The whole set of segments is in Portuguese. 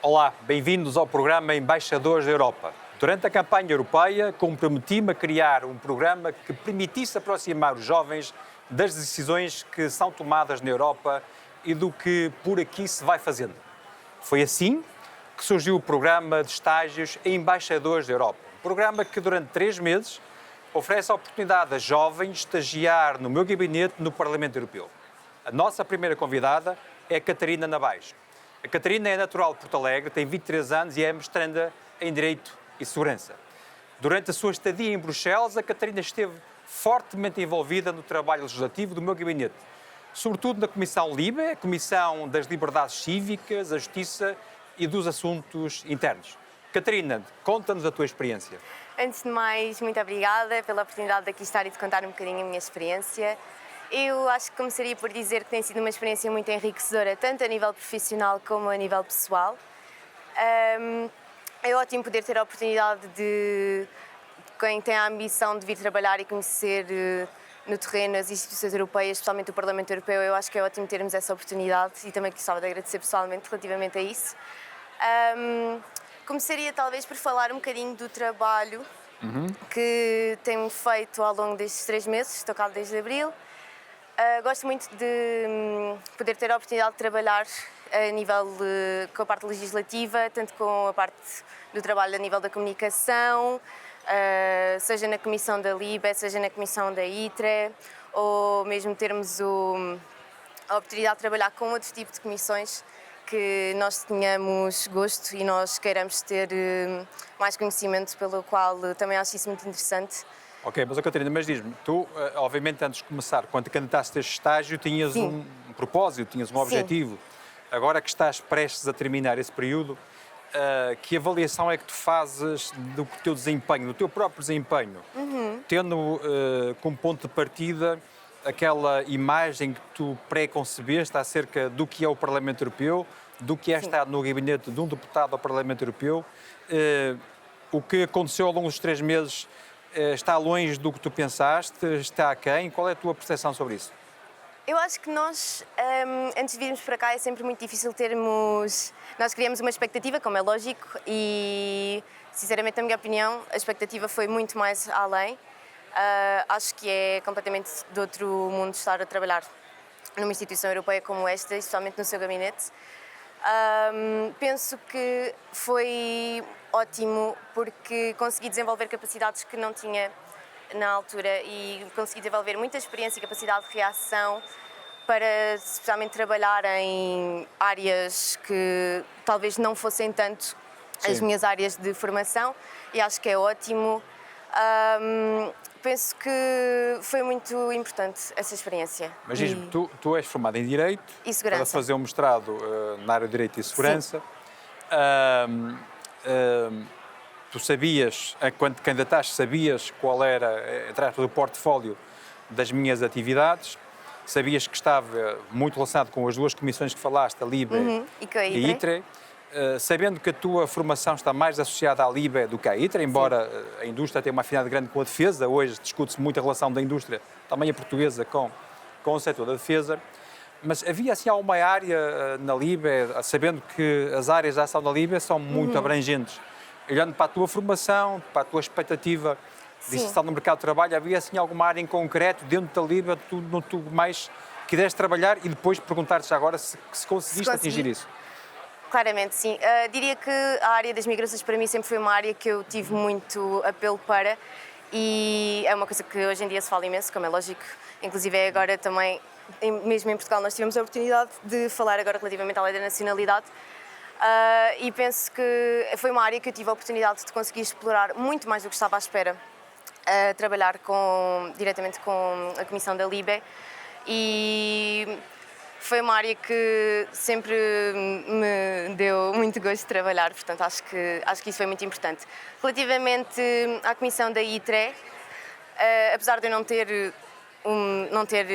Olá, bem-vindos ao programa Embaixadores da Europa. Durante a campanha europeia, comprometi-me a criar um programa que permitisse aproximar os jovens das decisões que são tomadas na Europa e do que por aqui se vai fazendo. Foi assim que surgiu o programa de estágios Embaixadores da Europa. Um programa que durante 3 meses oferece a oportunidade a jovens estagiar no meu gabinete no Parlamento Europeu. A nossa primeira convidada é a Catarina Nabais. A Catarina é natural de Porto Alegre, tem 23 anos e é mestranda em Direito e Segurança. Durante a sua estadia em Bruxelas, a Catarina esteve fortemente envolvida no trabalho legislativo do meu gabinete, sobretudo na Comissão LIBE, a Comissão das Liberdades Cívicas, a Justiça e dos Assuntos Internos. Catarina, conta-nos a tua experiência. Antes de mais, muito obrigada pela oportunidade de aqui estar e de contar um bocadinho a minha experiência. Eu acho que começaria por dizer que tem sido uma experiência muito enriquecedora, tanto a nível profissional como a nível pessoal. É ótimo poder ter a oportunidade de quem tem a ambição de vir trabalhar e conhecer no terreno as instituições europeias, especialmente o Parlamento Europeu. Eu acho que é ótimo termos essa oportunidade e também gostava de agradecer pessoalmente relativamente a isso. Começaria talvez por falar um bocadinho do trabalho que tenho feito ao longo destes 3 meses, estou cá desde abril. Gosto muito de poder ter a oportunidade de trabalhar a nível com a parte legislativa, tanto com a parte do trabalho a nível da comunicação, seja na Comissão da LIBE, seja na Comissão da ITRE, ou mesmo termos a oportunidade de trabalhar com outro tipo de comissões que nós tenhamos gosto e nós queiramos ter mais conhecimento, pelo qual também acho isso muito interessante. Ok, mas Catarina, mas diz-me, tu, obviamente, antes de começar, quando te candidataste a este estágio, tinhas um propósito, tinhas um objetivo. Agora que estás prestes a terminar esse período, que avaliação é que tu fazes do teu desempenho, do teu próprio desempenho, tendo como ponto de partida aquela imagem que tu pré-concebeste acerca do que é o Parlamento Europeu, do que é estar no gabinete de um deputado ao Parlamento Europeu, o que aconteceu ao longo dos 3 meses está longe do que tu pensaste, está aquém? Qual é a tua percepção sobre isso? Eu acho que nós, antes de virmos para cá, é sempre muito difícil termos... Nós criamos uma expectativa, como é lógico, e, sinceramente, na minha opinião, a expectativa foi muito mais além. Acho que é completamente de outro mundo estar a trabalhar numa instituição europeia como esta, especialmente no seu gabinete. Penso que foi ótimo porque consegui desenvolver capacidades que não tinha na altura e consegui desenvolver muita experiência e capacidade de reação para especialmente trabalhar em áreas que talvez não fossem tanto as minhas áreas de formação e acho que é ótimo. Penso que foi muito importante essa experiência. Mas diz-me, tu és formada em Direito, e Segurança. Para fazer um mestrado na área de Direito e Segurança. Tu sabias, quando te candidataste, sabias qual era, entre aspas, o portfólio das minhas atividades, sabias que estava muito relacionado com as 2 comissões que falaste, a LIBE e a ITRE. Sabendo que a tua formação está mais associada à LIBE do que à ITRE, embora a indústria tenha uma afinidade grande com a defesa, hoje discute-se muito a relação da indústria, também a portuguesa, com o setor da defesa, mas havia assim alguma área na LIBE, sabendo que as áreas de ação da LIBE são muito abrangentes, olhando para a tua formação, para a tua expectativa de inserção no mercado de trabalho, havia assim alguma área em concreto dentro da LIBE onde tu mais quiseste trabalhar e depois perguntar-te agora se conseguiste atingir isso? Claramente, sim. Diria que a área das migrações para mim sempre foi uma área que eu tive muito apelo para e é uma coisa que hoje em dia se fala imenso, como é lógico. Inclusive agora também, mesmo em Portugal, nós tivemos a oportunidade de falar agora relativamente à lei da nacionalidade e penso que foi uma área que eu tive a oportunidade de conseguir explorar muito mais do que estava à espera, trabalhar diretamente com a Comissão da LIBE e foi uma área que sempre me deu muito gosto de trabalhar, portanto acho que isso foi muito importante. Relativamente à Comissão da ITRE, apesar de eu não ter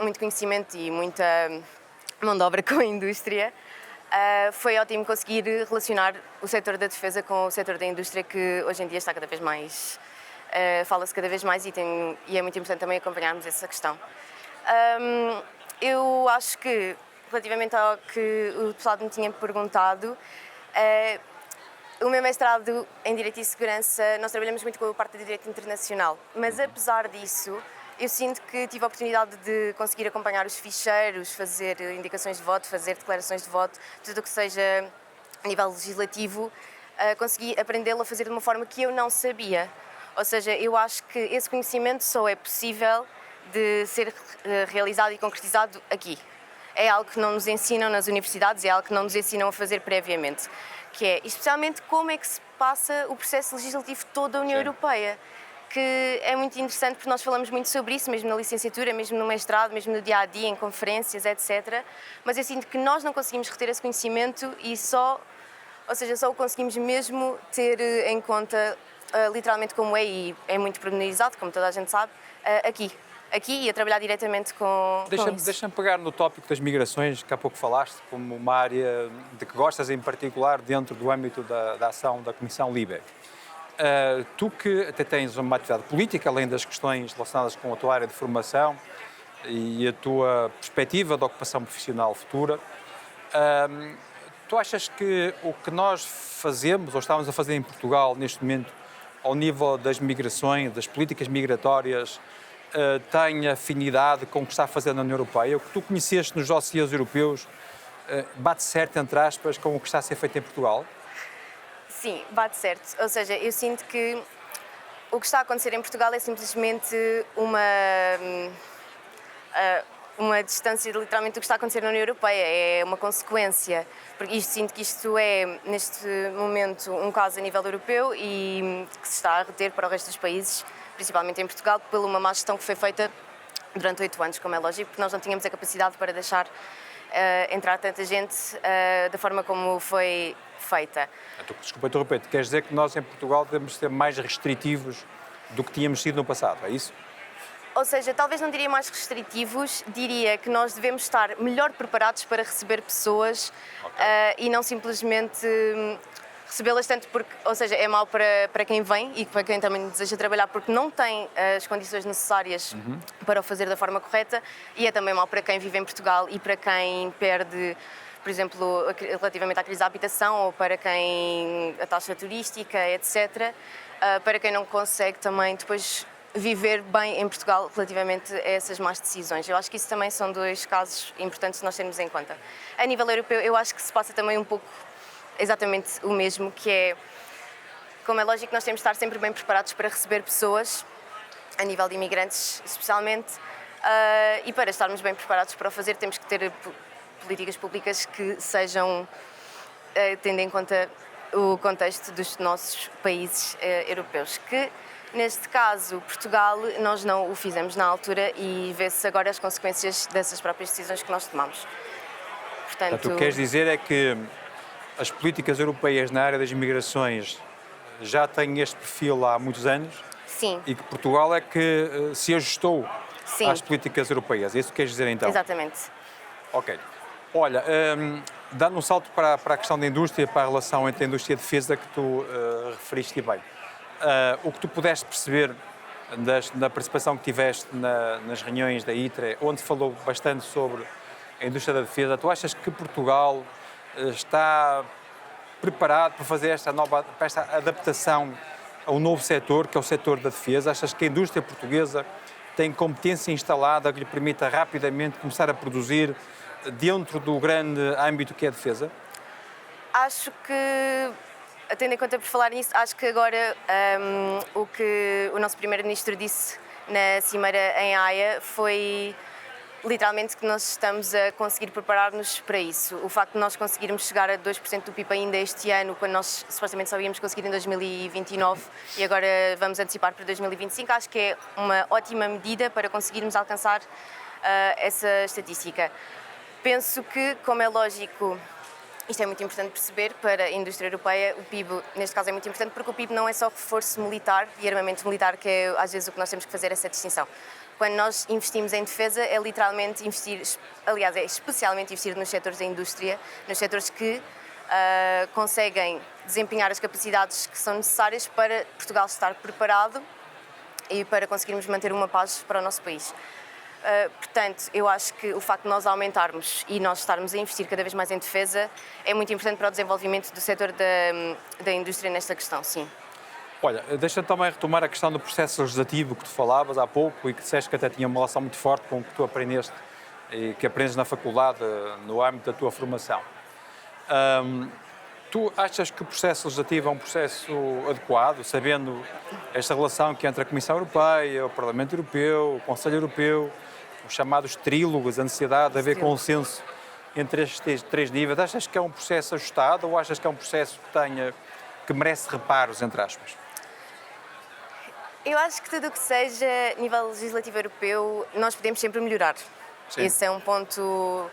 muito conhecimento e muita mão de obra com a indústria, foi ótimo conseguir relacionar o setor da defesa com o setor da indústria, que hoje em dia está cada vez mais, fala-se cada vez mais e é muito importante também acompanharmos essa questão. Eu acho que, relativamente ao que o deputado me tinha perguntado, O meu mestrado em Direito e Segurança, nós trabalhamos muito com a parte de Direito Internacional, mas apesar disso, eu sinto que tive a oportunidade de conseguir acompanhar os ficheiros, fazer indicações de voto, fazer declarações de voto, tudo o que seja a nível legislativo, consegui aprendê-lo a fazer de uma forma que eu não sabia. Ou seja, eu acho que esse conhecimento só é possível de ser realizado e concretizado aqui. É algo que não nos ensinam nas universidades, é algo que não nos ensinam a fazer previamente, que é especialmente como é que se passa o processo legislativo todo da União Europeia, que é muito interessante porque nós falamos muito sobre isso, mesmo na licenciatura, mesmo no mestrado, mesmo no dia-a-dia, em conferências, etc. Mas eu sinto que nós não conseguimos reter esse conhecimento e só o conseguimos mesmo ter em conta literalmente como é, e é muito pormenorizado, como toda a gente sabe, aqui e a trabalhar diretamente com isso. Deixa-me pegar no tópico das migrações, que há pouco falaste, como uma área de que gostas em particular dentro do âmbito da ação da Comissão LIBE. Tu que até tens uma atividade política, além das questões relacionadas com a tua área de formação e a tua perspectiva de ocupação profissional futura, tu achas que o que nós fazemos, ou estamos a fazer em Portugal neste momento, ao nível das migrações, das políticas migratórias, tem afinidade com o que está a fazer na União Europeia? O que tu conheceste nos dossiês europeus bate certo, entre aspas, com o que está a ser feito em Portugal? Sim, bate certo. Ou seja, eu sinto que o que está a acontecer em Portugal é simplesmente uma distância literalmente do que está a acontecer na União Europeia, é uma consequência. Porque sinto que isto é, neste momento, um caso a nível europeu e que se está a reter para o resto dos países, principalmente em Portugal, por uma má gestão que foi feita durante 8 anos, como é lógico, porque nós não tínhamos a capacidade para deixar entrar tanta gente da forma como foi feita. Desculpa interromper, queres dizer que nós em Portugal devemos ser mais restritivos do que tínhamos sido no passado, é isso? Ou seja, talvez não diria mais restritivos, diria que nós devemos estar melhor preparados para receber pessoas e não simplesmente recebê-las tanto porque, ou seja, é mau para quem vem e para quem também deseja trabalhar porque não tem as condições necessárias para o fazer da forma correta, e é também mau para quem vive em Portugal e para quem perde, por exemplo, relativamente à crise da habitação ou para quem a taxa turística, etc., para quem não consegue também depois viver bem em Portugal relativamente a essas más decisões. Eu acho que isso também são 2 casos importantes de nós termos em conta. A nível europeu, eu acho que se passa também um pouco exatamente o mesmo, que é, como é lógico, nós temos de estar sempre bem preparados para receber pessoas, a nível de imigrantes especialmente, e para estarmos bem preparados para o fazer temos que ter políticas públicas que sejam, tendo em conta o contexto dos nossos países europeus, que neste caso, Portugal, nós não o fizemos na altura e vê-se agora as consequências dessas próprias decisões que nós tomamos. Portanto, o que queres dizer é que as políticas europeias na área das imigrações já têm este perfil há muitos anos. Sim. E que Portugal é que se ajustou Sim. às políticas europeias. É isso que queres dizer então? Exatamente. Ok. Olha, dando um salto para a questão da indústria, para a relação entre a indústria e a defesa que tu referiste bem. O que tu pudeste perceber da participação que tiveste nas reuniões da ITRE, onde se falou bastante sobre a indústria da defesa, tu achas que Portugal está preparado para fazer esta adaptação a um novo setor, que é o setor da defesa? Achas que a indústria portuguesa tem competência instalada que lhe permita rapidamente começar a produzir dentro do grande âmbito que é a defesa? Acho que, tendo em conta por falar nisso, acho que agora o que o nosso primeiro-ministro disse na cimeira em Haia foi literalmente que nós estamos a conseguir preparar-nos para isso. O facto de nós conseguirmos chegar a 2% do PIB ainda este ano, quando nós supostamente só íamos conseguir em 2029 e agora vamos antecipar para 2025, acho que é uma ótima medida para conseguirmos alcançar essa estatística. Penso que, como é lógico, isto é muito importante perceber para a indústria europeia, o PIB, neste caso, é muito importante porque o PIB não é só reforço militar e armamento militar, que é às vezes o que nós temos que fazer, essa distinção. Quando nós investimos em defesa, é literalmente investir, aliás, é especialmente investir nos setores da indústria, nos setores que conseguem desempenhar as capacidades que são necessárias para Portugal estar preparado e para conseguirmos manter uma paz para o nosso país. Portanto, eu acho que o facto de nós aumentarmos e nós estarmos a investir cada vez mais em defesa é muito importante para o desenvolvimento do setor da indústria nesta questão, sim. Olha, deixa-me também retomar a questão do processo legislativo que tu falavas há pouco e que disseste que até tinha uma relação muito forte com o que tu aprendeste e que aprendes na faculdade, no âmbito da tua formação. Tu achas que o processo legislativo é um processo adequado, sabendo esta relação que entre a Comissão Europeia, o Parlamento Europeu, o Conselho Europeu, os chamados trílogos, a necessidade de haver consenso entre estes três níveis? Achas que é um processo ajustado ou achas que é um processo que merece reparos, entre aspas? Eu acho que tudo o que seja nível legislativo europeu, nós podemos sempre melhorar. Sim. Esse é um ponto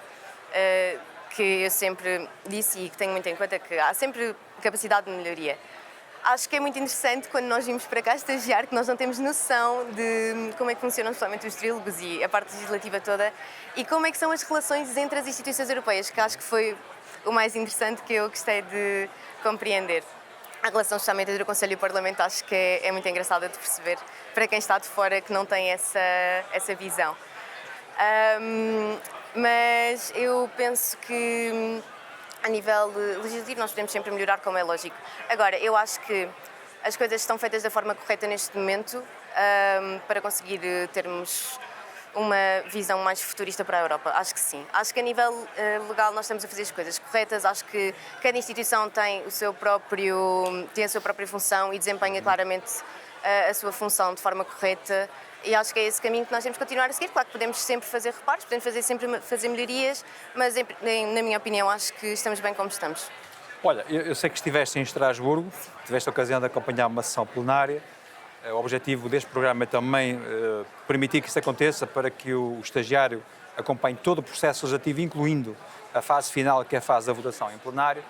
que eu sempre disse e que tenho muito em conta, que há sempre capacidade de melhoria. Acho que é muito interessante quando nós vimos para cá estagiar, que nós não temos noção de como é que funcionam somente os trílogos e a parte legislativa toda e como é que são as relações entre as instituições europeias, que acho que foi o mais interessante que eu gostei de compreender. A relação justamente entre o Conselho e o Parlamento acho que é muito engraçada de perceber para quem está de fora que não tem essa visão. Mas eu penso que a nível legislativo nós podemos sempre melhorar, como é lógico. Agora, eu acho que as coisas estão feitas da forma correta neste momento para conseguir termos uma visão mais futurista para a Europa. Acho que sim. Acho que a nível legal nós estamos a fazer as coisas corretas. Acho que cada instituição tem a sua própria função e desempenha claramente a sua função de forma correta. E acho que é esse caminho que nós temos que continuar a seguir. Claro que podemos sempre fazer reparos, podemos sempre fazer melhorias, mas na minha opinião acho que estamos bem como estamos. Olha, eu sei que estiveste em Estrasburgo, tiveste a ocasião de acompanhar uma sessão plenária. O objetivo deste programa é também permitir que isso aconteça para que o estagiário acompanhe todo o processo legislativo, incluindo a fase final, que é a fase da votação em plenário,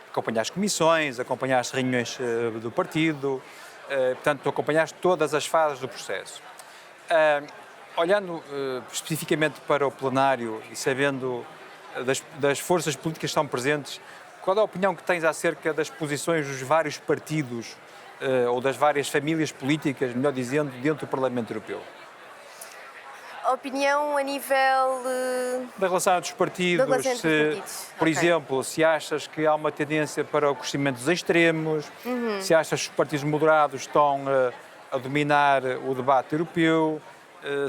acompanhar as comissões, acompanhar as reuniões do partido, portanto, acompanhaste todas as fases do processo. Olhando especificamente para o plenário e sabendo das forças políticas que estão presentes, qual é a opinião que tens acerca das posições dos vários partidos ou das várias famílias políticas, melhor dizendo, dentro do Parlamento Europeu? A opinião a nível... Da relação entre os partidos, por okay. exemplo, se achas que há uma tendência para o crescimento dos extremos, se achas que os partidos moderados estão a dominar o debate europeu,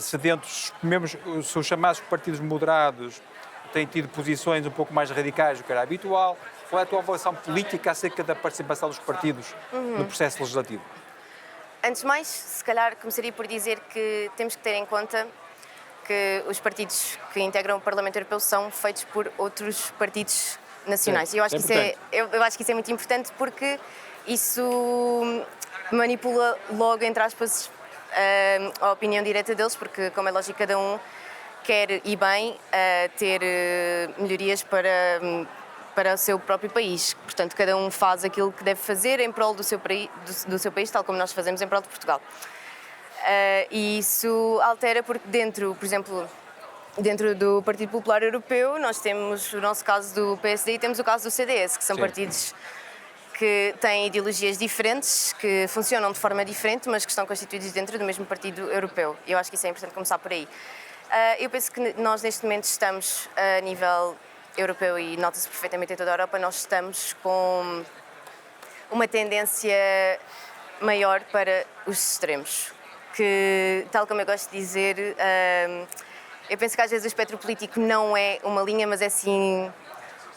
se dentro mesmo se os chamados partidos moderados têm tido posições um pouco mais radicais do que era habitual. Qual é a tua avaliação política acerca da participação dos partidos no processo legislativo? Antes de mais, se calhar começaria por dizer que temos que ter em conta que os partidos que integram o Parlamento Europeu são feitos por outros partidos nacionais. Sim, eu acho que isso é muito importante porque isso manipula logo, entre aspas, a opinião direta deles, porque, como é lógico, cada um quer e bem ter melhorias para o seu próprio país. Portanto, cada um faz aquilo que deve fazer em prol do seu país, tal como nós fazemos em prol de Portugal. E isso altera porque por exemplo, dentro do Partido Popular Europeu, nós temos o nosso caso do PSD e temos o caso do CDS, que são Sim. partidos que têm ideologias diferentes, que funcionam de forma diferente, mas que estão constituídos dentro do mesmo Partido Europeu. Eu acho que isso é importante começar por aí. Eu penso que nós, neste momento, estamos a nível europeu e nota-se perfeitamente em toda a Europa, nós estamos com uma tendência maior para os extremos, que, tal como eu gosto de dizer, eu penso que às vezes o espectro político não é uma linha, mas é sim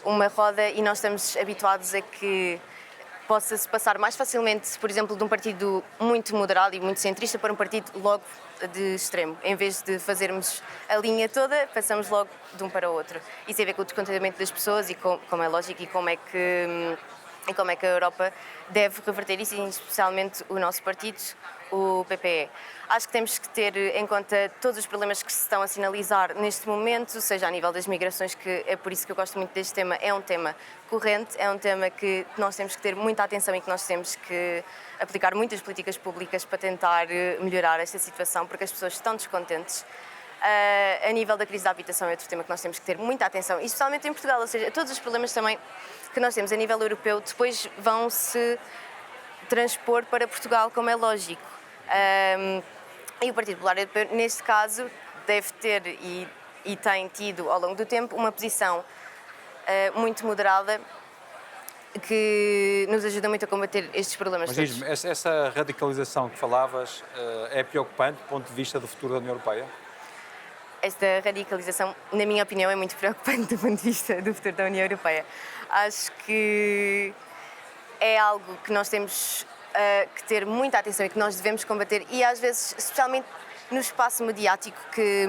uma roda e nós estamos habituados a que possa-se passar mais facilmente, por exemplo, de um partido muito moderado e muito centrista para um partido logo de extremo. Em vez de fazermos a linha toda, passamos logo de um para o outro. Isso tem a ver com o descontentamento das pessoas e como é lógico e como é que a Europa deve reverter isso, e especialmente o nosso partido, o PPE. Acho que temos que ter em conta todos os problemas que se estão a sinalizar neste momento, seja a nível das migrações, que é por isso que eu gosto muito deste tema, é um tema corrente, é um tema que nós temos que ter muita atenção e que nós temos que aplicar muitas políticas públicas para tentar melhorar esta situação, porque as pessoas estão descontentes. A nível da crise da habitação é outro tema que nós temos que ter muita atenção, e especialmente em Portugal, ou seja, todos os problemas também que nós temos a nível europeu depois vão-se transpor para Portugal, como é lógico. E o Partido Popular Europeu, neste caso, deve ter e tem tido ao longo do tempo uma posição muito moderada que nos ajuda muito a combater estes problemas Mas todos. diz-me, essa radicalização que falavas é preocupante do ponto de vista do futuro da União Europeia? Esta radicalização, na minha opinião, é muito preocupante do ponto de vista do futuro da União Europeia. Acho que é algo que nós temos que ter muita atenção e que nós devemos combater, e às vezes, especialmente no espaço mediático, que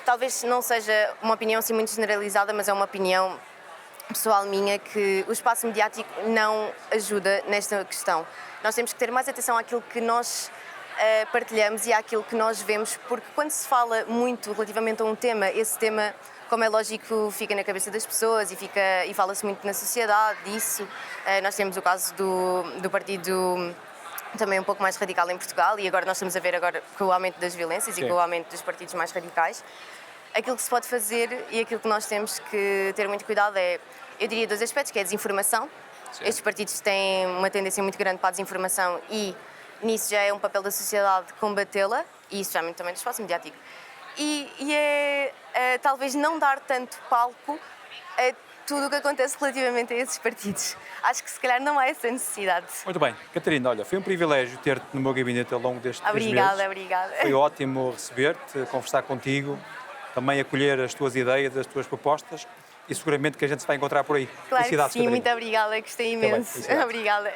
talvez não seja uma opinião assim muito generalizada, mas é uma opinião pessoal minha, que o espaço mediático não ajuda nesta questão. Nós temos que ter mais atenção àquilo que nós partilhamos e àquilo que nós vemos, porque quando se fala muito relativamente a um tema, esse tema, como é lógico, fica na cabeça das pessoas e fala-se muito na sociedade disso. Nós temos o caso do partido também um pouco mais radical em Portugal, e agora nós estamos a ver agora com o aumento das violências Sim. e com o aumento dos partidos mais radicais. Aquilo que se pode fazer e aquilo que nós temos que ter muito cuidado é, eu diria, dois aspectos, que é a desinformação. Sim. Estes partidos têm uma tendência muito grande para a desinformação e nisso já é um papel da sociedade combatê-la, e isso já muito também do espaço mediático. E é talvez não dar tanto palco a tudo o que acontece relativamente a esses partidos. Acho que se calhar não há essa necessidade. Muito bem. Catarina, olha, foi um privilégio ter-te no meu gabinete ao longo destes 3 meses. Obrigada. Foi ótimo receber-te, conversar contigo, também acolher as tuas ideias, as tuas propostas, e seguramente que a gente se vai encontrar por aí. Claro que Felicidades, sim, Catarina. muito obrigada, gostei Tá bem, imenso. felicidades. Obrigada.